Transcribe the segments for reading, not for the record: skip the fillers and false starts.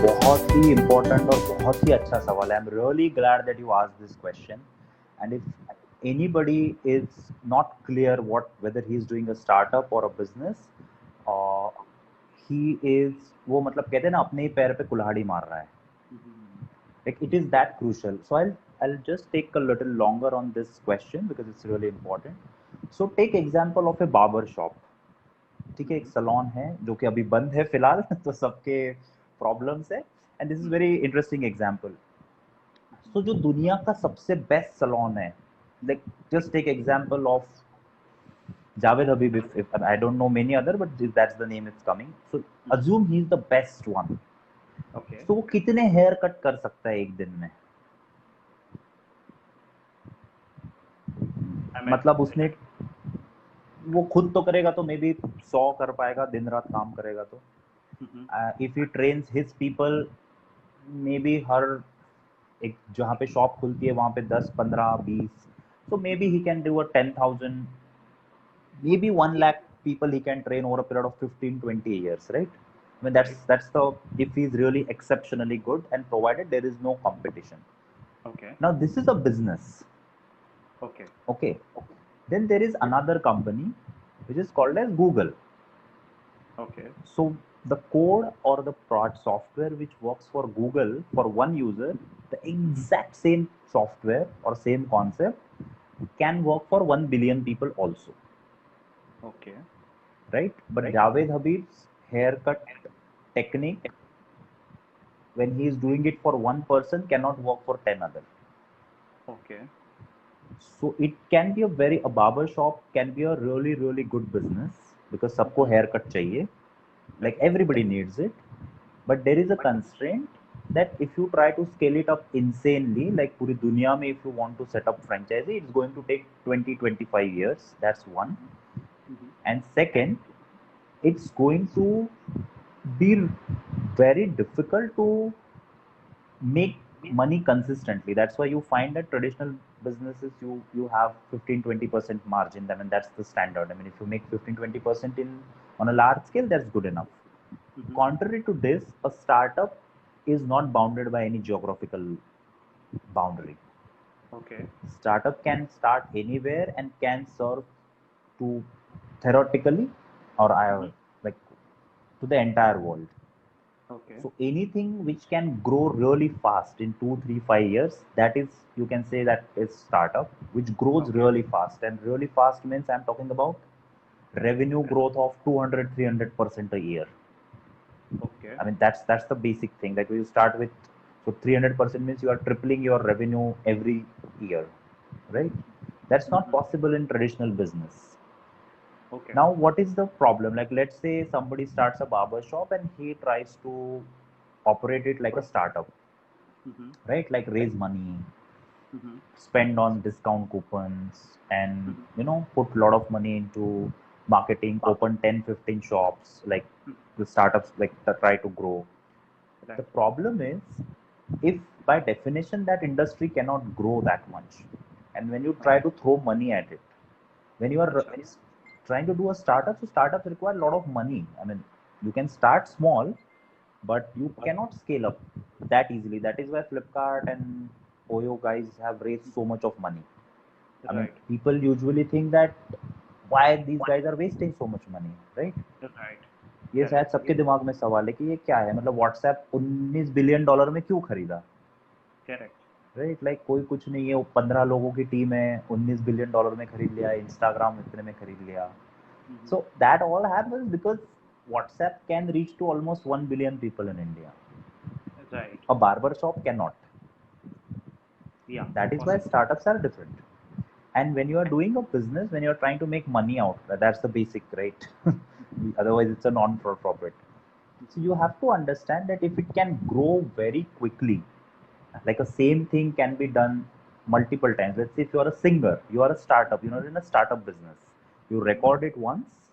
बहुत ही इम्पोर्टेंट और बहुत ही अच्छा सवाल है. I am really glad that you asked this question. And if anybody is not clear what whether he is doing a startup or a business, uh, he is, वो मतलब कहते हैं ना अपने ही पैर पे कुल्हाड़ी मार रहा है. Like it is that crucial. So I'll just take a little longer on this question because it's really important. So take example of a barber shop. ठीक है, एक सलोन है जो कि अभी बंद है फिलहाल तो सबके प्रॉब्लम्स है. And this is very interesting example. So जो दुनिया का सबसे बेस्ट सलोन है, like just take example of Javed Habib. if I don't know many other, but that's the name it's coming. So assume he is the best one. Okay. So वो कितने hair cut कर सकता है एक दिन में? मतलब उसने वो खुद तो करेगा तो मे बी 100 कर पाएगा, दिन रात काम करेगा तो. If he trains his people, maybe हर एक जहाँ पे शॉप खुलती है वहाँ पे 10, 15, 20, so maybe he can do a 10,000, maybe 1 lakh people he can train over a period of 15, 20 years, right? I mean that's the, if he's really exceptionally good and provided there is no competition. Okay. Now this is a business. Okay. Then there is another company which is called as Google. Okay. So the code or the product software which works for Google for one user, the exact same software or same concept can work for 1 billion people also. Okay. Right? But Javed Habib's haircut technique, when he is doing it for one person, cannot work for 10 others. Okay. So it can be a barber shop can be a really, really good business because सबको haircut चाहिए. Like everybody needs it. But there is a constraint that if you try to scale it up insanely, like पूरी दुनिया में if you want to set up franchisee, it's going to take 20-25 years. That's one. And second, it's going to be very difficult to make money consistently. That's why you find that traditional businesses, you have 15-20% margin. I mean that's the standard. I mean if you make 15-20% in on a large scale, that's good enough. Contrary to this, a startup is not bounded by any geographical boundary. Okay. Startup can start anywhere and can serve to theoretically or like to the entire world. Okay. So anything which can grow really fast in 2, 3, 5 years, that is, you can say that is startup, which grows really fast. And really fast means I'm talking about revenue growth of 200, 300% a year. Okay. I mean that's the basic thing. Like you start with, so 300% means you are tripling your revenue every year, right? That's not possible in traditional business. Okay. Now, what is the problem? Like, let's say somebody starts a barber shop and he tries to operate it like a startup, right? Like raise money, spend on discount coupons, and put a lot of money into marketing, open 10, 15 shops, like the startups like that try to grow. The problem is, if by definition that industry cannot grow that much, and when you try to throw money at it, when you are trying to do a startup, so startups require a lot of money. I mean, you can start small, but you cannot scale up that easily. That is why Flipkart and Oyo guys have raised so much of money. I mean, people usually think that why these guys are wasting so much money, right? ये शायद सबके दिमाग में सवाल है कि ये क्या है, मतलब व्हाट्सएप 19 बिलियन डॉलर में क्यों खरीदा? राइट, लाइक कोई कुछ नहीं है, वो 15 लोगों की टीम है, 19 बिलियन डॉलर में खरीद लिया, इंस्टाग्राम इतने में खरीद लिया. So that all happens because WhatsApp can reach to almost 1 billion people in India. Right. A barber shop cannot. Yeah. That is why startups are different. And when you are doing a business, when you are trying to make money out, that's the basic, right? Otherwise, it's a non-profit. So you have to understand that if it can grow very quickly, like a same thing can be done multiple times. Let's say if you are a singer, you are a startup, you know, in a startup business, you record it once,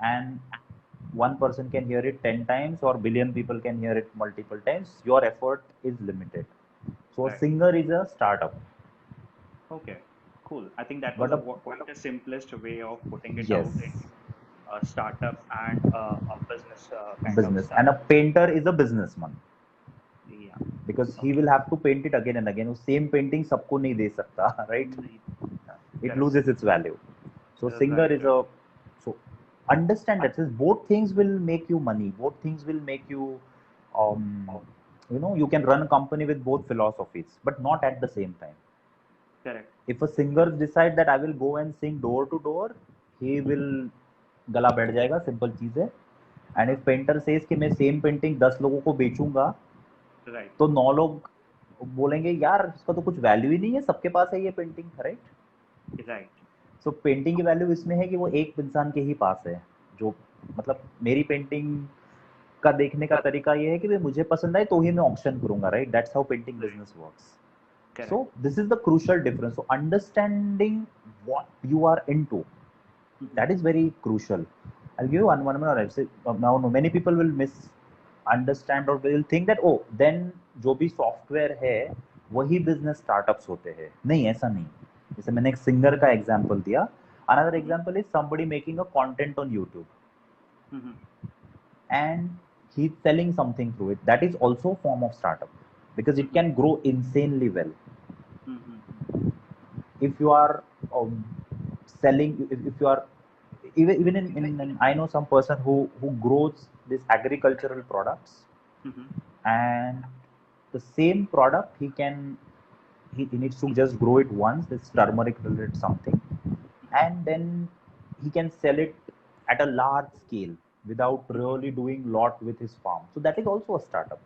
and one person can hear it 10 times, or billion people can hear it multiple times. Your effort is limited. So a Right. singer is a startup. Okay. Cool. I think that was But a a quite the simplest way of putting it yes, out in a startup and a business kind of business, stuff. and a painter is a businessman, Yeah. because he Okay. will have to paint it again and again. वो same painting सबको नहीं दे सकता, right? It Correct. loses its value. So singer Right. is a, so understand that says both things will make you money. Both things will make you, you know, you can run a company with both philosophies, but not at the same time. Correct. If a singer decide that I will go and sing door to door, he will गला बैठ जाएगा, simple चीज है. And if painter says कि मैं same painting 10 लोगों को बेचूंगा, Right. तो 9 लोग बोलेंगे यार इसका तो कुछ वैल्यू ही नहीं है, सबके पास है ये पेंटिंग, राइट? Right. सो पेंटिंग की वैल्यू इसमें है कि वो एक इंसान के ही पास है, जो मतलब मेरी पेंटिंग का देखने का तरीका ये है कि भाई मुझे पसंद आए तो ही मैं ऑक्शन करूंगा, right? That's how painting business works. So Correct. this is the crucial difference. So understanding what you are into, that is very crucial. I'll give you one more. Now many people will misunderstand or will think that oh then जो भी software है वही business startups होते हैं. नहीं, ऐसा नहीं. जैसे मैंने एक सिंगर का एग्जांपल दिया. Another example is somebody making a content on YouTube and he's selling something through it. That is also a form of startup because it can grow insanely well. If you are selling, if you are even in I know some person who grows these agricultural products, and the same product he needs to just grow it once, this turmeric related something, and then he can sell it at a large scale without really doing lot with his farm. So that is also a startup.